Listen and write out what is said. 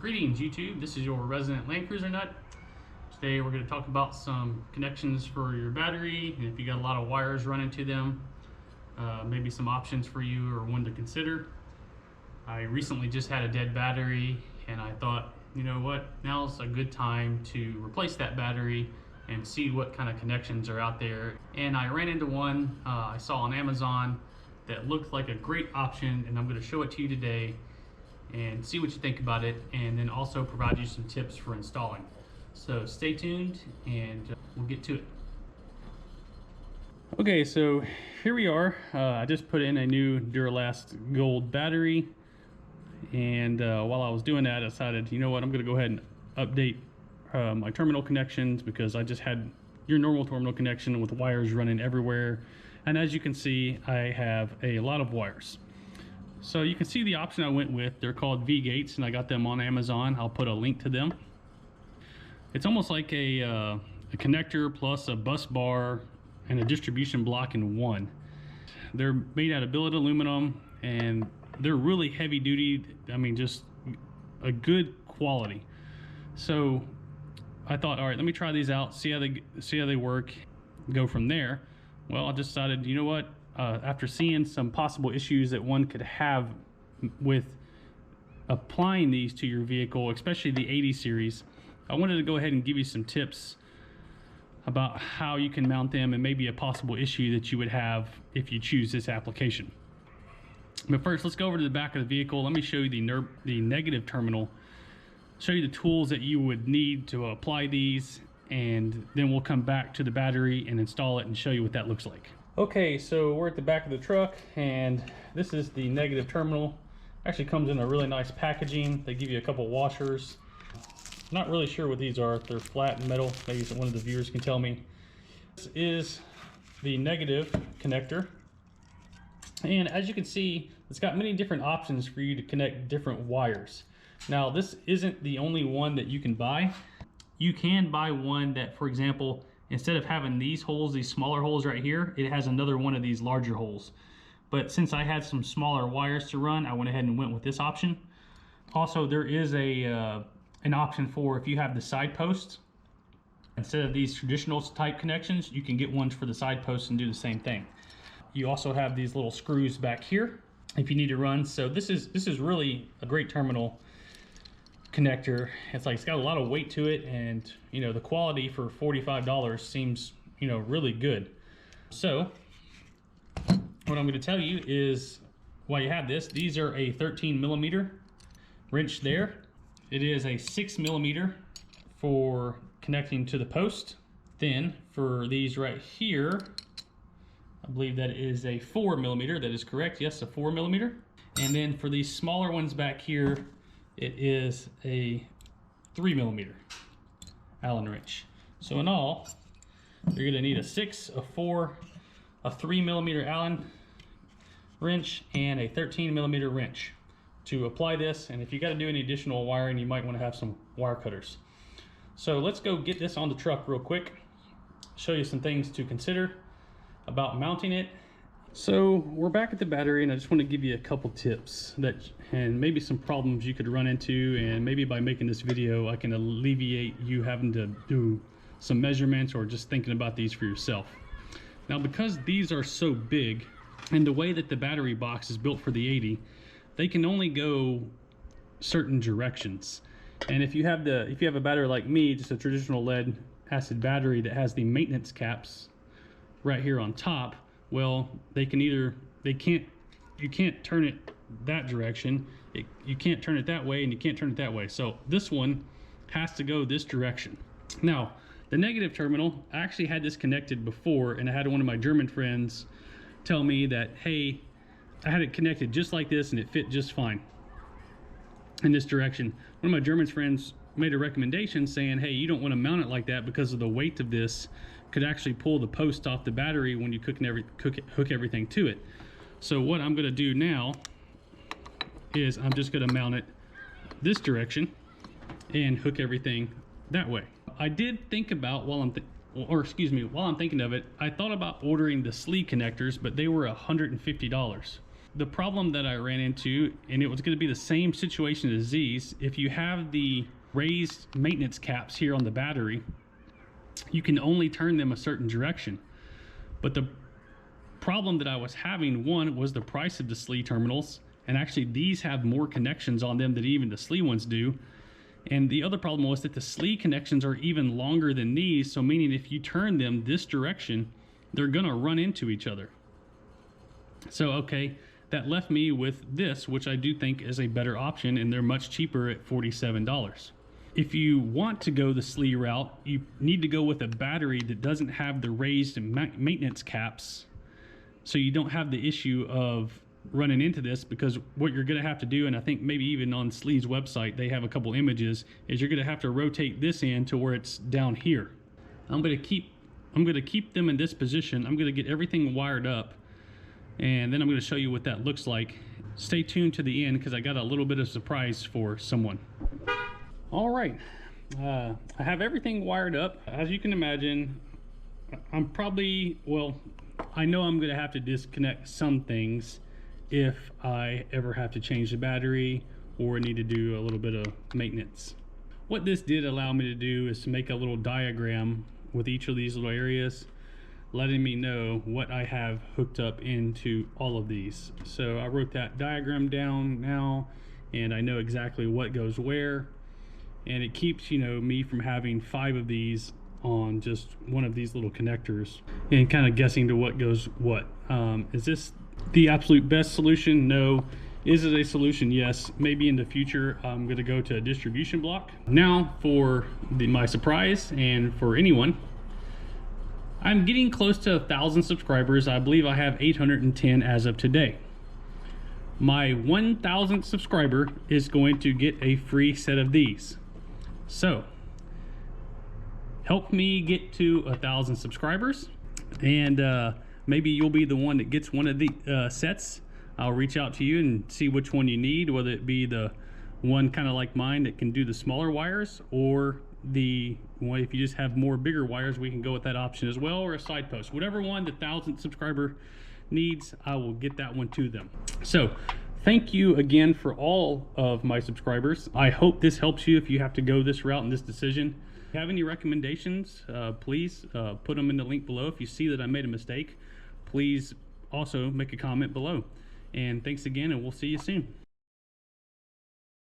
Greetings YouTube, this is your resident Land Cruiser nut. Today we're going to talk about some connections for your battery, and if you got a lot of wires running to them, maybe some options for you or one to consider. I recently just had a dead battery and I thought, you know what, now's a good time to replace that battery and see what kind of connections are out there. And I ran into one I saw on Amazon that looked like a great option, and I'm going to show it to you today and see what you think about it, and then also provide you some tips for installing. So stay tuned and we'll get to it. Okay, so here we are. I just put in a new Duralast gold battery, and while I was doing that I decided, you know what, I'm going to go ahead and update my terminal connections, because I just had your normal terminal connection with wires running everywhere, and as you can see I have a lot of wires. So you can see the option I went with. They're called Vgates, and I got them on Amazon. I'll put a link to them. It's almost like a connector plus a bus bar and a distribution block in one. They're made out of billet aluminum, and they're really heavy duty. I mean, just a good quality. So I thought, all right, let me try these out, see how they work, go from there. Well, I decided, you know what, after seeing some possible issues that one could have with applying these to your vehicle, especially the 80 series, I wanted to go ahead and give you some tips about how you can mount them and maybe a possible issue that you would have if you choose this application. But first, let's go over to the back of the vehicle. Let me show you the negative terminal, show you the tools that you would need to apply these, and then we'll come back to the battery and install it and show you what that looks like. Okay, so we're at the back of the truck, and this is the negative terminal. Actually comes in a really nice packaging. They give you a couple washers. Not really sure what these are. They're flat and metal. Maybe one of the viewers can tell me. This is the negative connector, and as you can see, it's got many different options for you to connect different wires. Now, this isn't the only one that you can buy. You can buy one that, for example, instead of having these holes, these smaller holes right here, it has another one of these larger holes. But since I had some smaller wires to run, I went ahead and went with this option. Also, there is an option for if you have the side posts. Instead of these traditional type connections, you can get ones for the side posts and do the same thing. You also have these little screws back here if you need to run. So this is really a great terminal connector. It's got a lot of weight to it, and you know, the quality for $45 seems, you know, really good. So what I'm going to tell you is, while you have this, these are a 13mm wrench there. It is a 6mm for connecting to the post. Then for these right here, I believe that is a 4mm. That is correct, yes, a 4mm. And then for these smaller ones back here, it is a 3mm Allen wrench. So in all, you're going to need a 6, a 4, a 3mm Allen wrench, and a 13mm wrench to apply this. And if you got to do any additional wiring, you might want to have some wire cutters. So let's go get this on the truck real quick, show you some things to consider about mounting it. So we're back at the battery, and I just want to give you a couple tips and maybe some problems you could run into, and maybe by making this video I can alleviate you having to do some measurements or just thinking about these for yourself. Now, because these are so big, and the way that the battery box is built for the 80, they can only go certain directions. And if you have a battery like me, just a traditional lead acid battery that has the maintenance caps right here on top, well, you can't turn it that direction, you can't turn it that way, and you can't turn it that way. So this one has to go this direction. Now, the negative terminal, I actually had this connected before, and I had one of my German friends tell me that, hey, I had it connected just like this and it fit just fine in this direction. One of my German friends made a recommendation saying, hey, you don't want to mount it like that because of the weight of this could actually pull the post off the battery when you hook everything to it. So what I'm going to do now is I'm just going to mount it this direction and hook everything that way. I did think about, while I'm thinking of it, I thought about ordering the sleeve connectors, but they were $150. the problem that I ran into, and it was going to be the same situation as these, if you have the raised maintenance caps here on the battery, you can only turn them a certain direction. But the problem that I was having, one, was the price of the SLE terminals, and actually these have more connections on them than even the SLE ones do. And the other problem was that the SLE connections are even longer than these, so meaning if you turn them this direction, they're gonna run into each other. So okay, that left me with this, which I do think is a better option, and they're much cheaper at $47. If you want to go the SLE route, you need to go with a battery that doesn't have the raised maintenance caps, so you don't have the issue of running into this, because what you're going to have to do, and I think maybe even on SLE's website they have a couple images, is you're going to have to rotate this in to where it's down here. I'm going to keep them in this position. I'm going to get everything wired up, and then I'm going to show you what that looks like. Stay tuned to the end, because I got a little bit of surprise for someone. All right, I have everything wired up. As you can imagine, I'm probably, well, I know I'm going to have to disconnect some things if I ever have to change the battery or need to do a little bit of maintenance. What this did allow me to do is to make a little diagram with each of these little areas, letting me know what I have hooked up into all of these. So I wrote that diagram down now, and I know exactly what goes where, and it keeps, you know, me from having 5 of these on just one of these little connectors and kind of guessing to what goes what. Is this the absolute best solution? No. Is it a solution? Yes. Maybe in the future I'm going to go to a distribution block. Now for my surprise, and for anyone, I'm getting close to 1,000 subscribers. I believe I have 810 as of today. My 1,000th subscriber is going to get a free set of these. So help me get to 1,000 subscribers, and maybe you'll be the one that gets one of the sets. I'll reach out to you and see which one you need, whether it be the one kind of like mine that can do the smaller wires, or the one, if you just have more bigger wires, we can go with that option as well, or a side post. Whatever one the 1,000th subscriber needs, I will get that one to them. So thank you again for all of my subscribers. I hope this helps you if you have to go this route in this decision. If you have any recommendations, please put them in the link below. If you see that I made a mistake, please also make a comment below. And thanks again, and we'll see you soon.